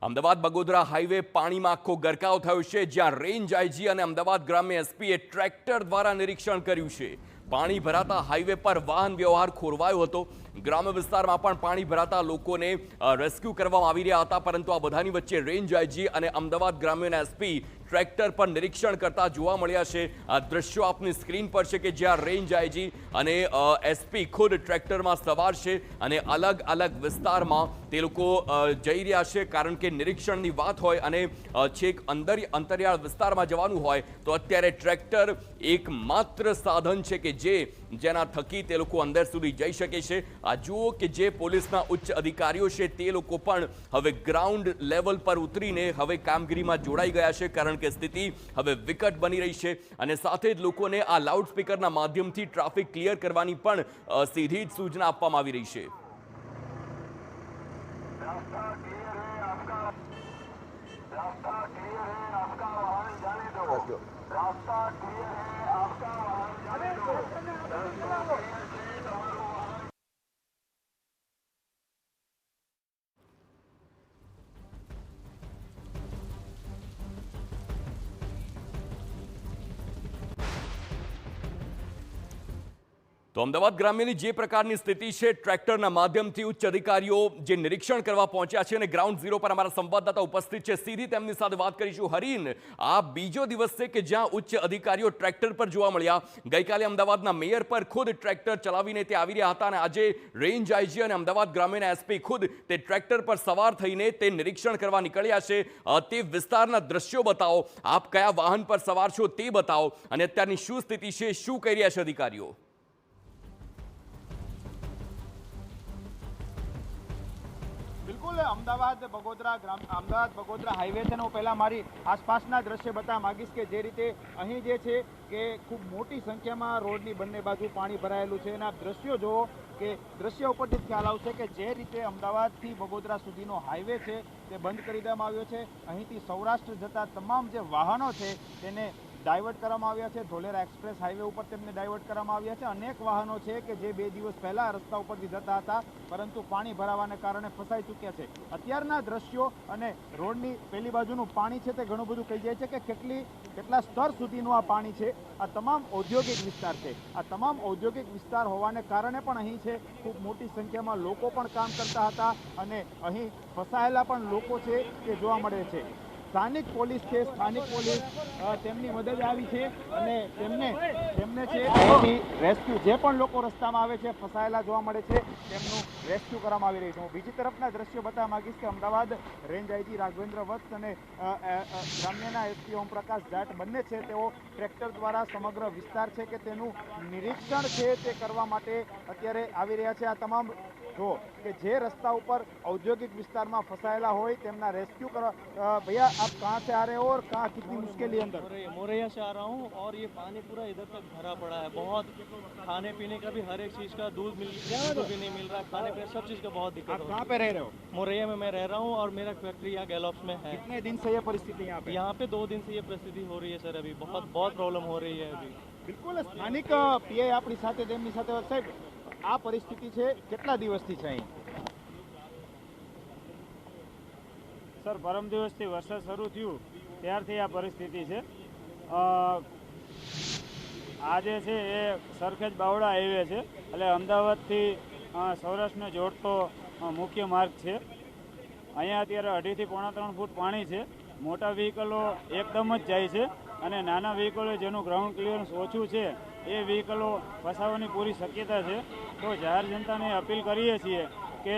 Ahmedabad Bagodara highway પાણીમાં આખો ગરકાવ થયો છે, જ્યાં રેન્જ આઈજી અને અમદાવાદ ગ્રામ્ય એસપીએ ટ્રેક્ટર દ્વારા નિરીક્ષણ કર્યું છે। પાણી ભરાતા હાઈવે પર વાહન વ્યવહાર ખોરવાયો હતો। ગ્રામ્ય વિસ્તારમાં પણ પાણી ભરાતા લોકોને રેસ્ક્યુ કરવામાં આવી રહ્યા હતા, પરંતુ આ બધાની વચ્ચે રેન્જ આઈજી અને અમદાવાદ ગ્રામ્યના એસપી ટ્રેક્ટર પર નિરીક્ષણ કરતા જોવા મળ્યા છે। આ દ્રશ્યો આપની સ્ક્રીન પર છે કે જ્યાં રેન્જ આઈજી અને એસપી ખુદ ટ્રેક્ટરમાં સવાર છે અને અલગ અલગ વિસ્તારમાં તે લોકો જઈ રહ્યા છે, કારણ કે નિરીક્ષણની વાત હોય અને છેક અંતરિયાળ વિસ્તારમાં જવાનું હોય તો અત્યારે ટ્રેક્ટર એકમાત્ર સાધન છે કે જેના થકી તે લોકો અંદર સુધી જઈ શકે છે। આ જુઓ કે જે પોલીસના ઉચ્ચ અધિકારીઓ છે તે લોકો પણ હવે ગ્રાઉન્ડ લેવલ પર ઉતરીને હવે કામગીરીમાં જોડાઈ ગયા છે, કારણ કે સ્થિતિ હવે વિકટ બની રહી છે અને સાથે જ લોકોને આ લાઉડસ્પીકરના માધ્યમથી ટ્રાફિક ક્લિયર કરવાની પણ સીધી જ સૂચના આપવામાં આવી રહી છે। તો અમદાવાદ ગ્રામ્યની જે પ્રકારની સ્થિતિ છે, ટ્રેક્ટરના માધ્યમથી ઉચ્ચ અધિકારીઓ જે નિરીક્ષણ કરવા પહોંચ્યા છે અને ગ્રાઉન્ડ ઝીરો પર અમારા સંવાદદાતા ઉપસ્થિત છે, સીધી તેમની સાથે વાત કરીશું। હરીન, આ બીજો દિવસ છે કે જ્યાં ઉચ્ચ અધિકારીઓ ટ્રેક્ટર પર જોવા મળ્યા। ગઈકાલે અમદાવાદના મેયર પર ખુદ ટ્રેક્ટર ચલાવીને તે આવી રહ્યા હતા અને આજે રેન્જ આઈજી અને અમદાવાદ ગ્રામ્યના એસપી ખુદ તે ટ્રેક્ટર પર સવાર થઈને તે નિરીક્ષણ કરવા નીકળ્યા છે। તે વિસ્તારના દ્રશ્યો બતાવો, આપ કયા વાહન પર સવાર છો તે બતાવો અને અત્યારની શું સ્થિતિ છે, શું કહી રહ્યા છે અધિકારીઓ? બિલકુલ, અમદાવાદ બગોદરા હાઈવે છે ને હું પહેલાં મારી આસપાસના દ્રશ્ય બતાવવા માંગીશ કે જે રીતે અહીં જે છે કે ખૂબ મોટી સંખ્યામાં રોડની બંને બાજુ પાણી ભરાયેલું છે અને આપ દ્રશ્યો જુઓ કે દ્રશ્ય ઉપરથી ખ્યાલ આવશે કે જે રીતે અમદાવાદથી બગોદરા સુધીનો હાઈવે છે તે બંધ કરી દેવામાં આવ્યો છે। અહીંથી સૌરાષ્ટ્ર જતા તમામ જે વાહનો છે તેને ડાયવર્ટ કરવામાં આવ્યા છે। ધોલેરા એક્સપ્રેસ હાઈવે ઉપર તેમને ડાયવર્ટ કરવામાં આવ્યા છે। અનેક વાહનો છે કે જે 2 દિવસ પહેલા રસ્તા ઉપરથી જતા હતા, પરંતુ પાણી ભરાવાને કારણે ફસાઈ ચૂક્યા છે। અત્યારના દ્રશ્યો અને રોડની પેલી બાજુનું પાણી છે તે ઘણું બધું કહી જાય છે કે કેટલા સ્તર સુધીનું આ પાણી છે। આ તમામ ઔદ્યોગિક વિસ્તાર છે। આ તમામ ઔદ્યોગિક વિસ્તાર હોવાને કારણે પણ અહીં છે ખૂબ મોટી સંખ્યામાં લોકો પણ કામ કરતા હતા અને અહીં ફસાયેલા પણ લોકો છે તે જોવા મળે છે। સ્થાનિક પોલીસ છે, સ્થાનિક પોલીસ તેમની મદદ આવી છે અને તેમને છે રેસ્ક્યુ, જે પણ લોકો રસ્તામાં આવે છે ફસાયેલા જોવા મળે છે તેમનું રેસ્ક્યુ કરવામાં આવી રહ્યું છે। હું બીજી તરફના દ્રશ્યો બતાવવા માંગીશ કે અમદાવાદ રેન્જ આઈજી રાઘવેન્દ્ર વત્સ અને ગ્રામ્યના એસપી ઓમપ્રકાશ જાટ બંને છે તેઓ ટ્રેક્ટર દ્વારા સમગ્ર વિસ્તાર છે કે તેનું નિરીક્ષણ છે તે કરવા માટે અત્યારે આવી રહ્યા છે। આ તમામ જો કે જે રસ્તા ઉપર औद्योगिक विस्तार में फंसाયેલા હોય તેમના रेस्क्यू करो। भैया आप कहाँ से आ रहे हो और कहाँ कितनी मुश्किल अंदर? मोरैया से आ रहा हूँ और ये पानी पूरा इधर तक भरा पड़ा है। बहुत खाने पीने का भी हर एक चीज़ का दूध भी नहीं मिल रहा है, खाने पीने सब चीज़ का बहुत दिक्कत। आप कहाँ पे रह रहे हो? मोरैया में मैं रह रहा हूँ और मेरा फैक्ट्री यहाँ गैलॉप्स में है। कितने दिन से ये परिस्थिति यहाँ पे 2 दिन से ये परिस्थिति हो रही है सर। अभी बहुत प्रॉब्लम हो रही है अभी। बिल्कुल, स्थानिक पीआई अपनी साथे તેમની સાથે સાહેબ આ પરિસ્થિતિ છે કેટલા દિવસથી છે અહીં? સર, પરમ દિવસથી વરસાદ શરૂ થયું ત્યારથી આ પરિસ્થિતિ છે। આજે છે એ સરખેજ બાવડા હાઈવે છે, એટલે અમદાવાદથી સૌરાષ્ટ્રને જોડતો મુખ્ય માર્ગ છે। અહીંયા અત્યારે 2.5 થી 3 ફૂટ પાણી છે। મોટા વ્હીકલો એકદમ જ જાય છે અને નાના વ્હીકલો જેનું ગ્રાઉન્ડ ક્લિયરન્સ ઓછું છે એ વ્હીકલો ફસાવાની પૂરી શક્યતા છે। તો જાહેર જનતાને અપીલ કરીએ છીએ કે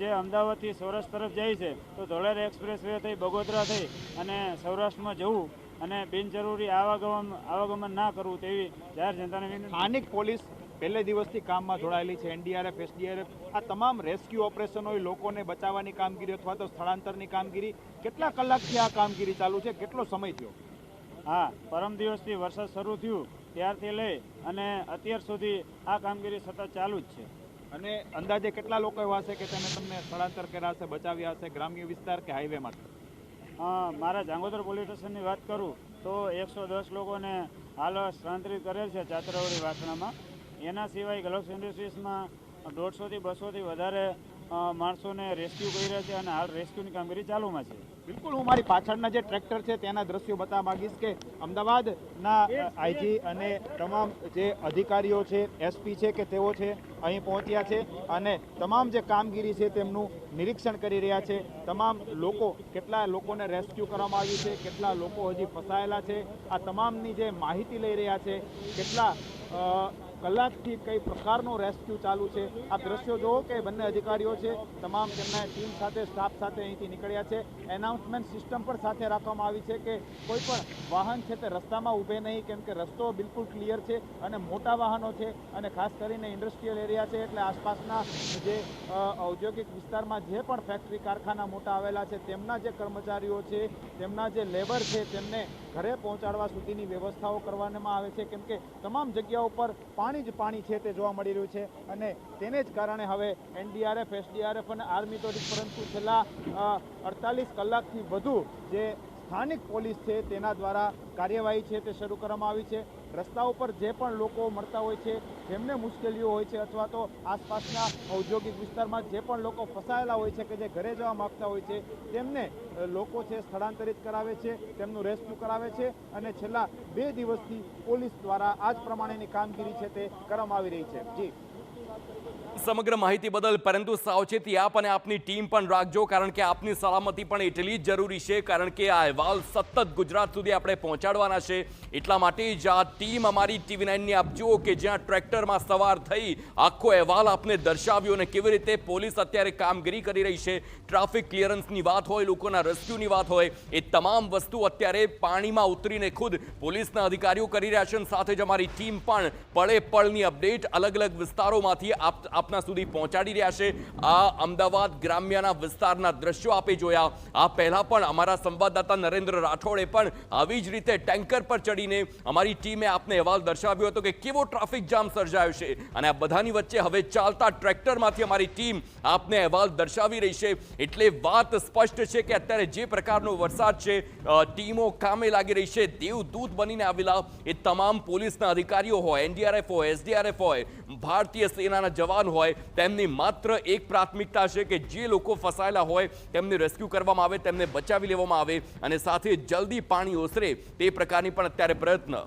જે અમદાવાદથી સૌરાષ્ટ્ર તરફ જાય છે તો ધોલેરા એક્સપ્રેસ વે થઈ બગોદરા થઈ અને સૌરાષ્ટ્રમાં જવું અને બિનજરૂરી આવાગમન ના કરવું તેવી જાહેર જનતાને વિનંતી। સ્થાનિક પોલીસ પહેલે દિવસથી કામમાં જોડાયેલી છે। એનડીઆરએફ, એસડીઆરએફ, આ તમામ રેસ્ક્યુ ઓપરેશન હોય, લોકોને બચાવવાની કામગીરી અથવા તો સ્થળાંતરની કામગીરી, કેટલા કલાકથી આ કામગીરી ચાલુ છે, કેટલો સમય થયો? હા, પરમ દિવસથી વરસાદ શરૂ થયું ત્યારથી લઈ અને અત્યાર સુધી આ કામગીરી સતત ચાલુ જ છે। અને અંદાજે કેટલા લોકો એવા હશે કે તમને સ્થળાંતર કર્યા હશે, બચાવ્યા હશે, ગ્રામ્ય વિસ્તાર કે હાઈવેમાં? મારા જાંગોદર પોલીસ સ્ટેશનની વાત કરું તો 110 લોકોને હાલ સ્થળાંતરિત કરેલ છે ચાતરાવડી વાસણામાં। એના સિવાય ગલોક્સ ઇન્ડસ્ટ્રીઝમાં 150 થી 200 થી વધારે માણસોને રેસ્ક્યુ કર્યા છે અને હાલ રેસ્ક્યુની કામગીરી ચાલુમાં છે. બિલકુલ, હું મારી પાછળના જે ટ્રેક્ટર છે તેના દ્રશ્યો બતાવવા માંગીશ કે અમદાવાદના આઈજી અને તમામ જે અધિકારીઓ છે, એસપી છે કે તેઓ છે અહીં પહોંચ્યા છે અને તમામ જે કામગીરી છે તેમનું નિરીક્ષણ કરી રહ્યા છે. તમામ લોકો, કેટલા લોકોને રેસ્ક્યુ કરવામાં આવ્યું છે, કેટલા લોકો હજી ફસાયેલા છે, આ તમામની જે માહિતી લઈ રહ્યા છે, કેટલા કલાકથી કઈ પ્રકારનો રેસ્ક્યુ ચાલુ છે. આ દ્રશ્યો જુઓ કે બંને અધિકારીઓ છે તમામ તેમના ટીમ સાથે, સ્ટાફ સાથે અહીંથી નીકળ્યા છે. એનાઉન્સમેન્ટ સિસ્ટમ પણ સાથે રાખવામાં આવી છે કે કોઈ પણ વાહન છે તે રસ્તામાં ઊભે નહીં, કેમ કે રસ્તો બિલકુલ ક્લિયર છે અને મોટા વાહનો છે અને ખાસ કરીને ઇન્ડસ્ટ્રીયલ એરિયા છે એટલે આસપાસના જે ઔદ્યોગિક વિસ્તારમાં જે પણ ફેક્ટરી કારખાના મોટા આવેલા છે તેમના જે કર્મચારીઓ છે, તેમના જે લેબર છે તેમને ઘરે પહોંચાડવા સુધીની વ્યવસ્થાઓ કરવામાં આવે છે, કેમ કે તમામ જગ્યાઓ પર પાણી જ પાણી છે તે જોવા મળી રહ્યું છે અને તેને જ કારણે હવે એનડીઆરએફ, એસડીઆરએફ અને આર્મી તો પરંતુ છેલ્લા 48 કલાકથી વધુ જે સ્થાનિક પોલીસ છે તેના દ્વારા કાર્યવાહી છે તે શરૂ કરવામાં આવી છે. રસ્તા ઉપર જે પણ લોકો મળતા હોય છે, જેમને મુશ્કેલીઓ હોય છે અથવા તો આસપાસના ઔદ્યોગિક વિસ્તારમાં જે પણ લોકો ફસાયેલા હોય છે કે જે ઘરે જવા માગતા હોય છે તેમને લોકો છે સ્થળાંતરિત કરાવે છે, તેમનું રેસ્ક્યુ કરાવે છે અને છેલ્લા 2 દિવસથી પોલીસ દ્વારા આ જ પ્રમાણેની કામગીરી છે તે કરવામાં આવી રહી છે. જી, સમગ્ર માહિતી બદલ, પરંતુ સાવચેતી આપ અને આપની ટીમ પણ રાખજો, કારણ કે આપની સલામતી પણ એટલી જ જરૂરી છે, કારણ કે આ અહેવાલ સતત ગુજરાત સુધી આપણે પહોંચાડવાના છે. એટલા માટે જ આ ટીમ અમારી TV9ની આપ જુઓ કે જ્યાં ટ્રેક્ટરમાં સવાર થઈ આખો અહેવાલ આપને દર્શાવ્યો અને કેવી રીતે પોલીસ અત્યારે કામગીરી કરી રહી છે. ટ્રાફિક ક્લિયરન્સની વાત હોય, લોકોના રેસ્ક્યુની વાત હોય, એ તમામ વસ્તુ અત્યારે પાણીમાં ઉતરીને ખુદ પોલીસના અધિકારીઓ કરી રહ્યા છે અને સાથે જ અમારી ટીમ પણ પળે પળની અપડેટ અલગ અલગ વિસ્તારોમાંથી આપના સુધી પહોંચાડી રહ્યા છે. આ અમદાવાદ ગ્રામ્યના વિસ્તારના દ્રશ્યો આપે જોયા. આ પહેલા પણ અમારા સંવાદદાતા નરેન્દ્ર રાઠોડે પણ આવી જ રીતે ટેન્કર પર ચડીને અમારી ટીમે આપને અહેવાલ દર્શાવ્યો હતો કે કેવો ટ્રાફિક જામ સર્જાયો છે અને આ બધાની વચ્ચે હવે ચાલતા ટ્રેક્ટરમાંથી અમારી ટીમ આપને અહેવાલ દર્શાવી રહી છે. એટલે વાત સ્પષ્ટ છે કે અત્યારે જે પ્રકારનો વરસાદ છે, ટીમો કામે લાગી રહી છે. દેવદૂત બનીને આવેલા એ તમામ પોલીસના અધિકારીઓ હોય, એનડીઆરએફ હોય, એસડીઆરએફ હોય, ભારતીય સેનાના જવાન હોય, તેમની માત્ર એક પ્રાથમિકતા છે કે જે લોકો ફસાયેલા હોય તેમને રેસ્ક્યુ કરવામાં આવે, તેમને બચાવી લેવામાં આવે અને સાથે જલ્દી પાણી ઓસરે તે પ્રકારની પણ અત્યારે પ્રયત્ન